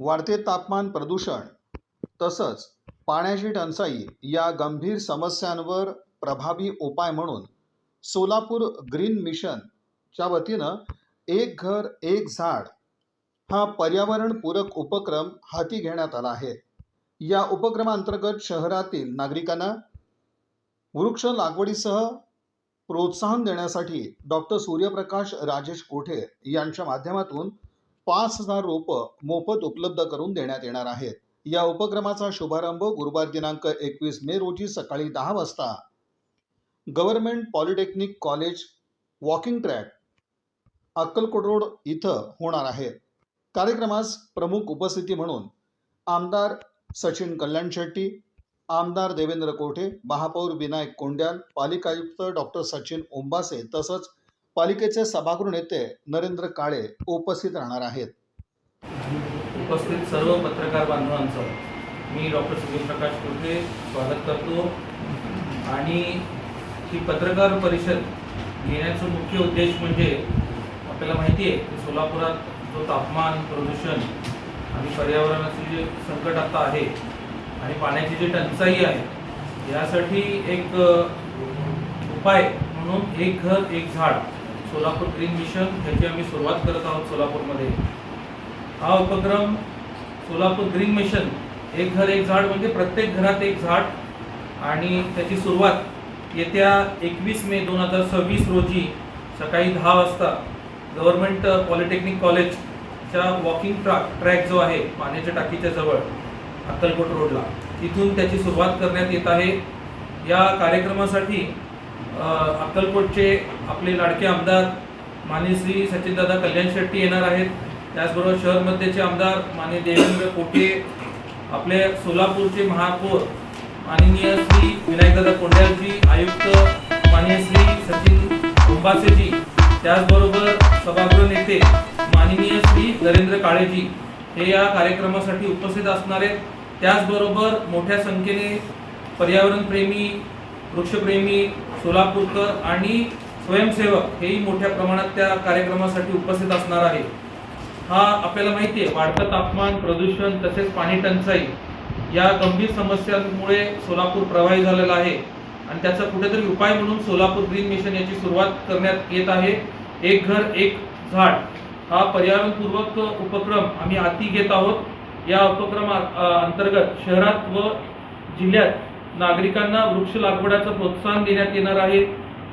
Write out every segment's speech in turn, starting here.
वाढते तापमान, प्रदूषण तसंच पाण्याची टंचाई या गंभीर समस्यांवर प्रभावी उपाय म्हणून सोलापूर ग्रीन मिशनच्या वतीनं एक घर एक झाड हा पर्यावरणपूरक उपक्रम हाती घेण्यात आला आहे। या उपक्रमांतर्गत शहरातील नागरिकांना वृक्ष लागवडीसह प्रोत्साहन देण्यासाठी डॉक्टर सूर्यप्रकाश राजेश कोठे यांच्या माध्यमातून 5,000 रोपं मोफत उपलब्ध करून देण्यात येणार आहेत। या उपक्रमाचा शुभारंभ गुरुवार दिनांक 21 मे रोजी सकाळी 10 वाजता government polytechnic college walking track Akkalkot road इथं होणार आहे। कार्यक्रमास प्रमुख उपस्थिती म्हणून आमदार सचिन कल्याण शेट्टी, आमदार देवेंद्र कोठे, महापौर विनायक कोंड्याल, पालिका आयुक्त डॉक्टर सचिन ओंबासे तसंच पालिकेचे सभागृह नेते नरेंद्र काळे उपस्थित राहणार आहेत। उपस्थित सर्व पत्रकार बांधवांचं मी डॉक्टर सूर्यप्रकाश कोठे स्वागत करतो। आणि ही पत्रकार परिषद घेण्याचा मुख्य उद्देश म्हणजे आपल्याला माहिती आहे की सोलापुरात जो तापमान, प्रदूषण आणि पर्यावरणाचे जे संकट आता आहे आणि पाण्याची जी टंचाई आहे यासाठी एक उपाय म्हणून एक घर एक झाड सोलापूर ग्रीन मिशन ह्याची आम्ही सुरुवात करत आहोत सोलापूरमध्ये। हा उपक्रम सोलापूर ग्रीन मिशन एक घर एक झाड म्हणजे प्रत्येक घरात एक झाड आणि त्याची सुरुवात येत्या 21 मे 2026 रोजी सकाळी 10 वाजता गव्हर्नमेंट पॉलिटेक्निक कॉलेजच्या वॉकिंग ट्रॅक जो आहे पाण्याच्या टाकीच्या जवळ अक्कलकोट रोडला तिथून त्याची सुरुवात करण्यात येत आहे। या कार्यक्रमासाठी अक्कलकोटचे आपले लाडके आमदार माननीय श्री सचिनदादा कल्याण शेट्टी येणार आहेत। त्याचबरोबर शहर मध्येचे आमदार माननीय देवेंद्र कोठे, आपले सोलापूरचे महापौर माननीय श्री विनायकदादा कोंड्यालजी, आयुक्त माननीय श्री सचिन ओंबासेजी, त्याचबरोबर सभागृह नेते माननीय श्री नरेंद्र काळेजी हे या कार्यक्रमासाठी उपस्थित असणार आहेत। त्याचबरोबर मोठ्या संख्येने पर्यावरणप्रेमी, वृक्षप्रेमी, सोलापूरकर आणि स्वयंसेवक हेही मोठ्या प्रमाणात त्या कार्यक्रमासाठी उपस्थित असणार आहे। हा आपल्याला माहिती आहे वाढतं तापमान, प्रदूषण तसेच पाणी टंचाई या गंभीर समस्यांमुळे सोलापूर प्रभावित झालेला आहे आणि त्याचा कुठेतरी उपाय म्हणून सोलापूर ग्रीन मिशन याची सुरुवात करण्यात येत आहे। एक घर एक झाड हा पर्यावरणपूर्वक उपक्रम आम्ही हाती घेत आहोत। या उपक्रमाअंतर्गत शहरात व जिल्ह्यात नागरिकांना वृक्ष लागवडीचं प्रोत्साहन देण्यात येणार आहे।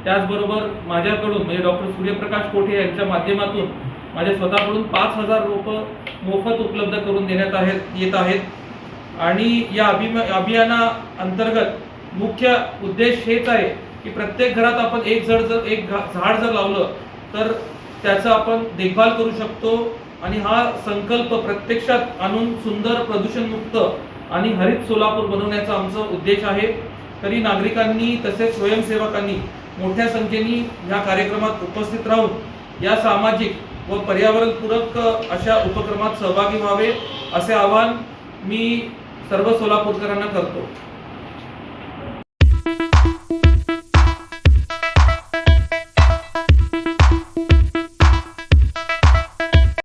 त्याचबरोबर माझ्याकडून म्हणजे डॉक्टर सूर्यप्रकाश कोठे यांच्या माध्यमातून माझ्या स्वतःकडून 5,000 रोपं मोफत उपलब्ध करून देण्यात येत आहेत। आणि या अभियानाअंतर्गत मुख्य उद्देश हेच आहे की प्रत्येक घरात आपण एक झाड जर लावलं तर त्याचं आपण देखभाल करू शकतो आणि हा संकल्प प्रत्यक्षात आणून सुंदर, प्रदूषणमुक्त आणि हरित सोलापूर बनवण्याचा आमचा उद्देश आहे। तरी नागरिकांनी तसेच स्वयंसेवकांनी मोठ्या संख्येने या कार्यक्रमात उपस्थित राहून या सामाजिक व पर्यावरणपूरक अशा उपक्रमात सहभागी व्हावे असे आवाहन मी सर्व सोलापूरकरांना करतो।